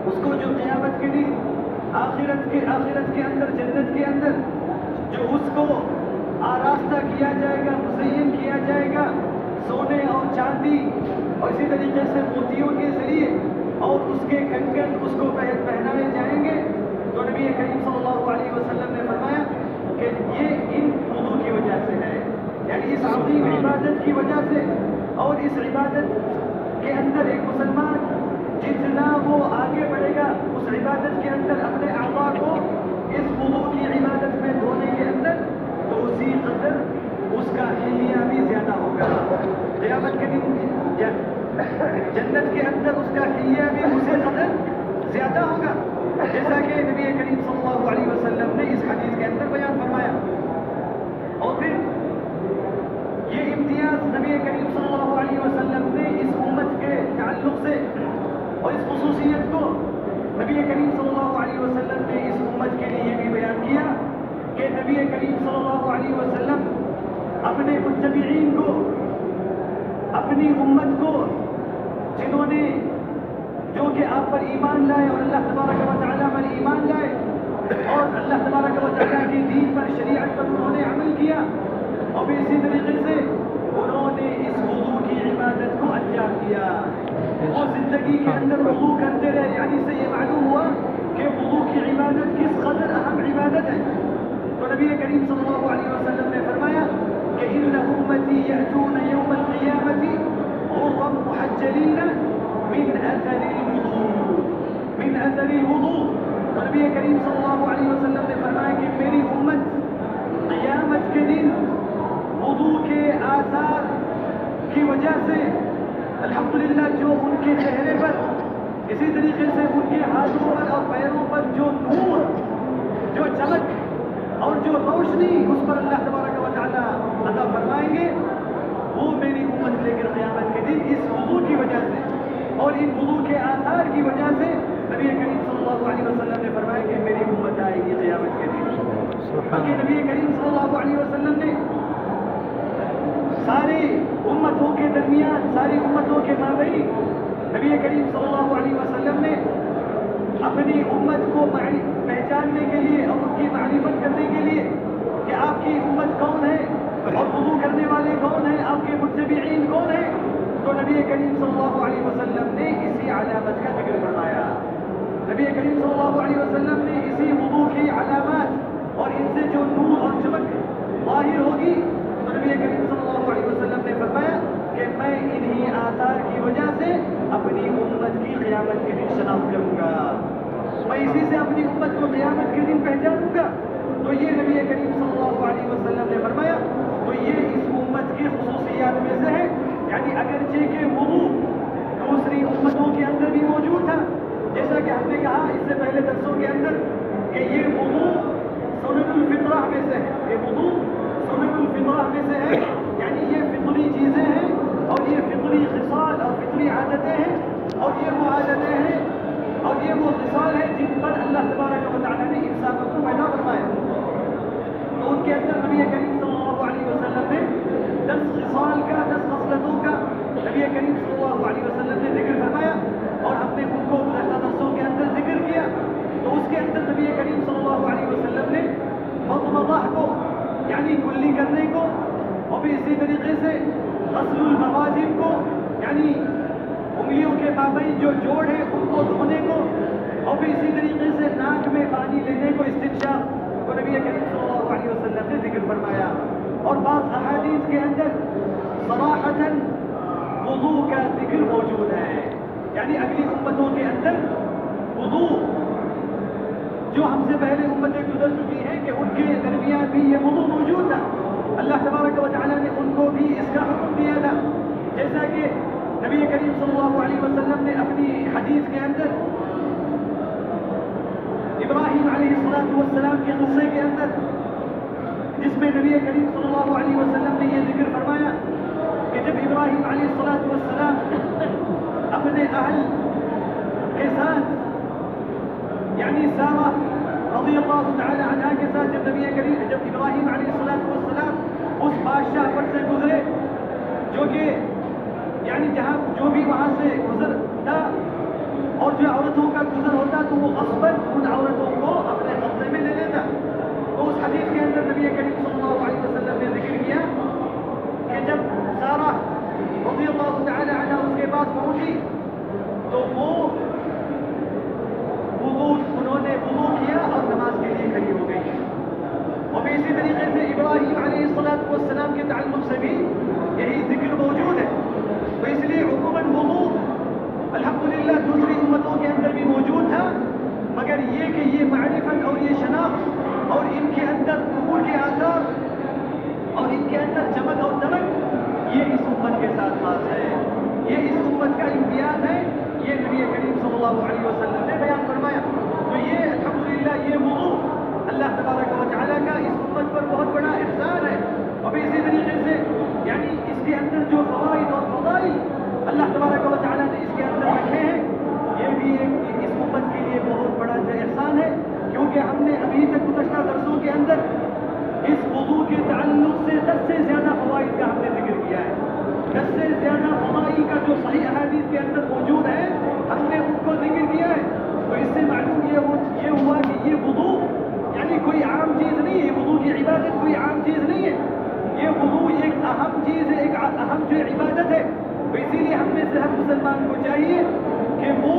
اس کو جو قیامت کے دن آخرت کے اندر جنت کے اندر جو اس کو آراستہ کیا جائے گا، مزین کیا جائے گا سونے اور چاندی اور اسی طریقے سے موتیوں کے ذریعے، اور اس کے کنگن اس کو پہنائے جائیں گے، تو نبی کریم صلی اللہ علیہ وسلم نے فرمایا کہ یہ ان وضو کی وجہ سے ہے، یعنی اس عظیم عبادت کی وجہ سے۔ اور اس عبادت کے اندر ایک مسلمان جتنا وہ آگے بڑھے گا اس عبادت کے اندر اپنے اعضاء کو اس وضو کی عبادت میں دھونے کے اندر، تو اسی قدر اس کا حلیہ بھی زیادہ ہوگا۔ قیامت کے دن جنت کے اندر اس کا حلیہ بھی اسی قدر زیادہ ہوگا، جیسا کہ نبی کریم صلی اللہ علیہ وسلم نے اس حدیث کے اندر بیان فرمایا۔ اور پھر یہ امتیاز نبی کریم صلی اللہ علیہ وسلم نے اس امت کے تعلق سے اور اس خصوصیت کو نبی کریم صلی اللہ علیہ وسلم نے اس امت کے لیے بھی بیان کیا کہ نبی کریم صلی اللہ علیہ وسلم اپنے متبعین کو، اپنی امت کو، جنہوں نے جو کہ آپ پر ایمان لائے اور اللہ تبارک و تعالیٰ پر ایمان لائے اور اللہ تبارک و تعالیٰ کی دین پر، شریعت پر انہوں نے عمل کیا، اور بھی اسی طریقے سے انہوں نے اس وضو کی عبادت کو انجام دیا۔ وہ زندگی کے اندر وضو کرتے رہے، یعنی سے یہ معلوم ہوا کہ وضو کی عبادت کس قدر اہم عبادت ہے۔ تو نبی کریم صلی اللہ علیہ وسلم نے فرمایا کہ ان امتی یأتون یوم القیامت غرا محجلین من اثر الوضوء، من اثر الوضوء۔ تو نبی کریم صلی اللہ علیہ وسلم نے فرمایا کہ میری امت قیامت کے دن وضو کے آثار کی وجہ سے الحمدللہ جو ان کے چہرے پر، اسی طریقے سے ان کے ہاتھوں پر اور پیروں پر جو نور، جو چمک اور جو روشنی اس پر اللہ تبارک و تعالیٰ عطا فرمائیں گے، وہ میری امت لے کر قیامت کے دن اس وضو کی وجہ سے اور ان وضو کے آثار کی وجہ سے نبی کریم صلی اللہ علیہ وسلم نے فرمایا کہ میری امت آئے گی قیامت کے دن۔ بلکہ نبی کریم صلی اللہ علیہ وسلم نے ساری امتوں کے درمیان، ساری امتوں کے مابین، نبی کریم صلی اللہ علیہ وسلم نے اپنی امت کو پہچاننے کے لیے اور ان کی معرفت کرنے کے لیے کہ آپ کی امت کون ہے اور وضو کرنے والے کون ہیں، آپ کے متبعین کون ہیں، تو نبی کریم صلی اللہ علیہ وسلم نے اسی علامت کا ذکر فرمایا۔ نبی کریم صلی اللہ علیہ وسلم نے اسی وضو کی علامات اور ان سے جو نور اور چمک ظاہر ہوگی، تو نبی کریم صلی اللہ علیہ وسلم نے فرمایا کہ میں انہی آثار کی وجہ سے اپنی امت کی قیامت کے دن شناخت کروں گا، میں اسی سے اپنی امت کو قیامت کے دن پہچانوں گا۔ تو یہ نبی کریم صلی اللہ علیہ وسلم نے فرمایا، تو یہ اس امت کی خصوصیات میں سے ہے، یعنی اگرچہ کہ وضو دوسری امتوں کے اندر بھی موجود تھا، جیسا کہ ہم نے کہا اس سے پہلے درسوں کے اندر کہ یہ وضو سنن الفطرہ میں سے ہے، یہ وضو سنن الفطرہ میں سے ہے، یعنی یہ فطری چیزیں ہیں اور یہ فطری خصال اور فطری عادتیں ہیں، اور یہ وہ عادتیں ہیں اور یہ وہ خصال ہیں جن پر اللہ تبارک و تعالیٰ نے انسانوں کو پیدا فرمایا۔ تو ان کے اندر نبی کریم صلی اللہ علیہ وسلم نے 10 خصال کا، 10 خصلتوں کا نبی کریم صلی اللہ علیہ وسلم نے ذکر فرمایا، اور ہم نے ان کو گزشتہ درسوں کے اندر ذکر کیا۔ تو اس کے اندر نبی کریم صلی اللہ علیہ وسلم نے مضمضہ کو، یعنی کلی کرنے کو، اور بھی اسی طریقے سے غسل المواجب کو، یعنی انگلیوں کے مابین جو جوڑ ہے ان کو دھونے کو، اور بھی اسی طریقے سے ناک میں پانی لینے کو، استنشاق کو نبی کریم صلی اللہ علیہ وسلم نے ذکر فرمایا۔ اور بعض احادیث کے اندر صراحتاً وضو کا ذکر موجود ہے، یعنی اگلی امتوں کے اندر وضو جو ہم سے پہلے امتیں گزر چکی ہیں کہ ان کے درمیان بھی یہ وضو موجود تھا، اللہ تبارک و تعالیٰ نے ان کو بھی اس کا حکم دیا تھا، جیسا کہ نبی کریم صلی اللہ علیہ وسلم نے اپنی حدیث کے اندر ابراہیم علیہ السلام کے قصے کے اندر، جس میں نبی کریم صلی اللہ علیہ وسلم نے یہ ذکر فرمایا کہ جب ابراہیم علیہ السلام اپنے اہل کے ساتھ، یعنی سارہ رضی اللہ تعالی عنہ کے ساتھ، جب ابراہیم علیہ السلام اس بادشاہ پر سے گزرے جو کہ یعنی جہاں جو بھی وہاں سے گزر تھا اور جو عورتوں کا گزر वो ग़स्बन उन औरतों को अपने कब्जे में ले लेता। तो उस हदीस के अंदर नबी करीम सल्लल्लाहु अलैहि वसल्लम ने जिक्र किया कि जब सारा रज़ियल्लाहु तआला अन्हा उसके पास पहुंची तो वो उन्होंने वुज़ू किया और नमाज के लिए खड़ी हो गई। और इसी तरीके से इब्राहीम अलैहिस्सलाम के ताल्लुक़ से भी यही जिक्र मौजूद है। तो इसलिए उमूमन वुज़ू अल्हम्दुलिल्लाह दूसरी उम्मतों के अंदर भी मौजूद था, मगर ये कि ये मारिफत और ये शनाख्त और इनके अंदर कबूल के आसार और इनके अंदर चमक और दमक, ये इस उम्मत के साथ खास है, ये इस उम्मत का इम्तियाज़ है। ये नबी करीम सल्लल्लाहु अलैहि वसल्लम ने बयान फरमाया। तो ये अल्हम्दुलिल्लाह ये वुज़ू अल्लाह तबारक व तआला का इस उम्मत पर बहुत बड़ा एहसान है। और इसी तरीके से यानी इसके अंदर जो फ़वाइद और फ़ज़ाइल अल्लाह तबारक व तआला ने इसके अंदर रखे हैं, ये भी एक इस उम्मत के लिए बहुत बड़ा एहसान है। क्योंकि हमने अभी तक गुज़श्ता दर्सों के अंदर इस वुज़ू के ताल्लुक़ से 10 से ज़्यादा फ़वाइद का हमने जिक्र किया है। 10 से ज़्यादा फ़वाइद का जो सही अहादीस के अंदर मौजूद है, हमने उनको जिक्र किया है। तो इससे मालूम ये हुआ कि ये वुज़ू यानी कोई आम चीज़ नहीं है। वुज़ू की इबादत कोई आम चीज़ नहीं है। ये वुज़ू एक अहम चीज़ है, एक अहम जो इबादत है। तो इसीलिए हम में से हर मुसलमान को चाहिए कि वो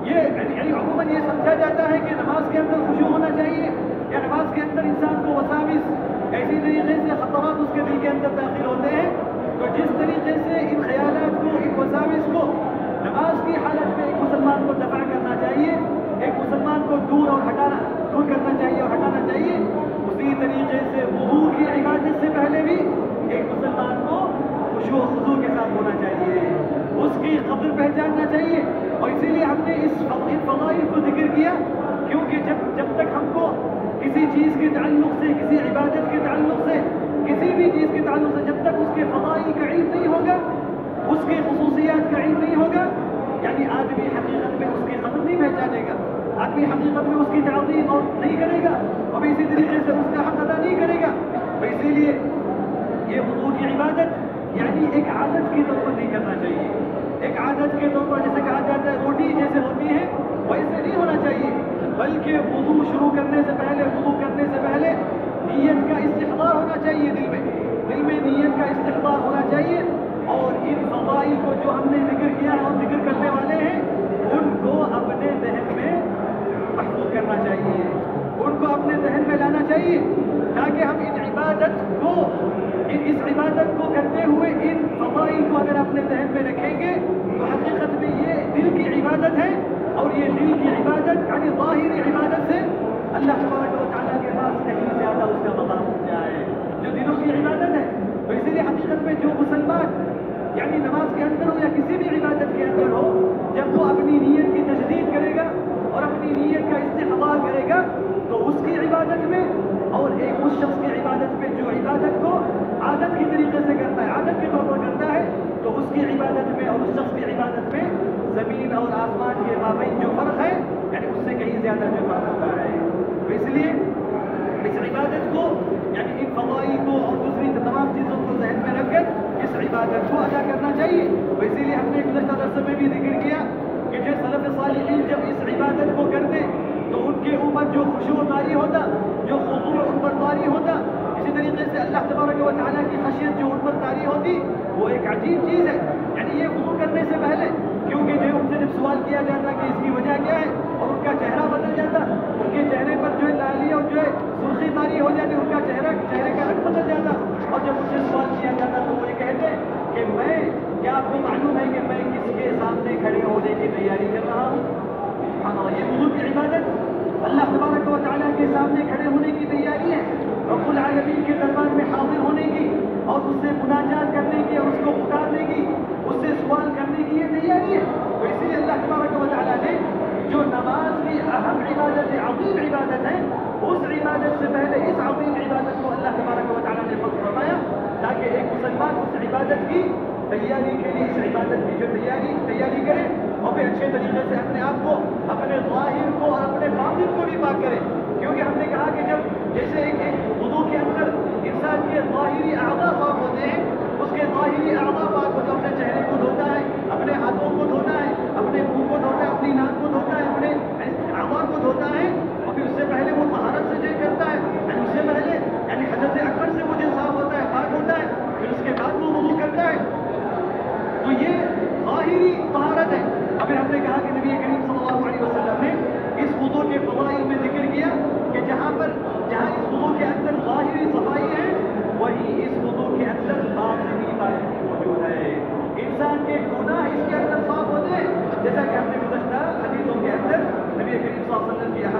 ये यानी अमूमन ये समझा जाता है कि नमाज के अंदर खुशू होना चाहिए या नमाज के अंदर इंसान को वसाविस ऐसी तरीके से ख़तरात उसके दिल के अंदर दाखिल होते हैं। तो जिस तरीके से इन ख्यालात को, इन वसाविस को नमाज की हालत में एक मुसलमान को दफ़ा करना चाहिए, एक मुसलमान को दूर करना चाहिए और हटाना चाहिए, उसी तरीके से वुज़ू की इबादत से पहले भी एक मुसलमान को खुशू व खुज़ू के साथ होना चाहिए, उसकी क़द्र पहचानना चाहिए। और इसीलिए हमने इन फ़ज़ाइल को जिक्र किया, क्योंकि जब तक हमको किसी चीज़ के ताल्लुक़ से, किसी इबादत के ताल्लुक़ से, किसी भी चीज़ के ताल्लुक़ से जब तक उसके फ़ज़ाइल का इल्म नहीं होगा, उसके ख़ुसूसियात का इल्म नहीं होगा, यानी आदमी हकीकत में उसकी क़द्र नहीं पहचानेगा, आदमी हकीकत में उसकी ताज़ीम और नहीं करेगा और इसी तरीके से उसका हक़ अदा नहीं करेगा। तो इसीलिए ये वुज़ू की इबादत यानी एक आदत के तौर पर नहीं करना चाहिए। एक आदत के तौर पर जैसे कहा जाता है रोटी जैसे होती है वैसे नहीं होना चाहिए, बल्कि वुज़ू शुरू करने से पहले, वुज़ू करने से पहले नीयत का इस्तिहदार होना चाहिए। दिल में नीयत का इस्तिहदार होना चाहिए। और इन फ़ज़ाइल को जो हमने जिक्र किया और जिक्र करने वाले हैं, उनको अपने ज़हन में महफूज़ करना चाहिए, उनको अपने ज़हन में लाना चाहिए, ताकि हम इस इबादत को करते हुए इन फ़ज़ाइल को अगर अपने ज़हन में रखेंगे तो हकीकत में ये दिल की इबादत है। और ये दिल की इबादत यानी ज़ाहिरी इबादत से अल्लाह तबारक व तआला के पास कहीं ज़्यादा उसका मक़ाम ऊँचा है, जो दिलों की इबादत है। तो इसीलिए हकीकत में जो मुसलमान यानी नमाज के अंदर हो या किसी भी इबादत के अंदर हो, जब वो अपनी नीयत की तजदीद करेगा और अपनी नीयत का इस्तिहदार करेगा, तो उसकी इबादत में और एक उस शख्स की इबादत में जो इबादत को आदत की तरीके से करता है, आदत के तौर पर करता है, तो उसकी इबादत में और उस शख्स की इबादत में ज़मीन और आसमान के माबैन जो फ़र्क है, यानी उससे कहीं ज़्यादा जो फ़र्क होता है। तो इसलिए इस इबादत को यानी इन फ़ज़ाइल को और दूसरी तमाम चीज़ों को ज़हन में रखकर इस इबादत को अदा करना चाहिए। तो इसीलिए हमने गुज़श्ता दर्स में भी जिक्र किया कि जो सलफ़ सालिहीन जब इस इबादत को करते तो उनके ऊपर जो खुशू तारी होता, जो खुशू उन पर तारी होता, इसी तरीके से अल्लाह तबारक व तआला की खशियत जो उन पर तारी होती, वो एक अजीब चीज़ है। यानी ये वुज़ू करने से पहले, क्योंकि जो उनसे जब सवाल किया जाता कि इसकी वजह क्या है, और उनका चेहरा बदल जाता, उनके चेहरे पर जो है लाली और जो है सुर्खी तारी हो जाती, उनका चेहरे का रंग बदल जाता। और जब उनसे सवाल किया जाता तो वो ये कहते कि क्या आपको मालूम है कि मैं किसके सामने खड़े होने की तैयारी कर रहा हूँ। हाँ, ये वुज़ू की इबादत अल्लाह तबारक व तआला के सामने खड़े होने की तैयारी है, रब्बुल आलमीन के दरबार में हाज़िर होने की और उससे मुनाजात करने की और उसको पुकारने की, उससे सवाल करने की ये तैयारी है। तो इसीलिए अल्लाह तबारक व तआला ने जो नमाज की अहम इबादत है, अज़ीम इबादत है, उस इबादत से पहले इस अज़ीम इबादत को अल्लाह तबारक व तआला ने फरमाया, ताकि एक मुसलमान उस इबादत की तैयारी के लिए, इस इबादत की जो तैयारी करे और फिर अच्छे तरीके से अपने आप को, अपने ज़ाहिर को और अपने बातिन को भी पाक करे। क्योंकि हमने कहा कि जब जैसे एक वुज़ू के अंदर इंसान के ज़ाहिरी अज़ा पाक होते हैं, उसके ज़ाहिरी अज़ा पाक होते, अपने चेहरे को धोता है, अपने हाथों को धोता है, अपने मुँह को धोता है, अपनी नाक को धोता है, अपने مطلب یہاں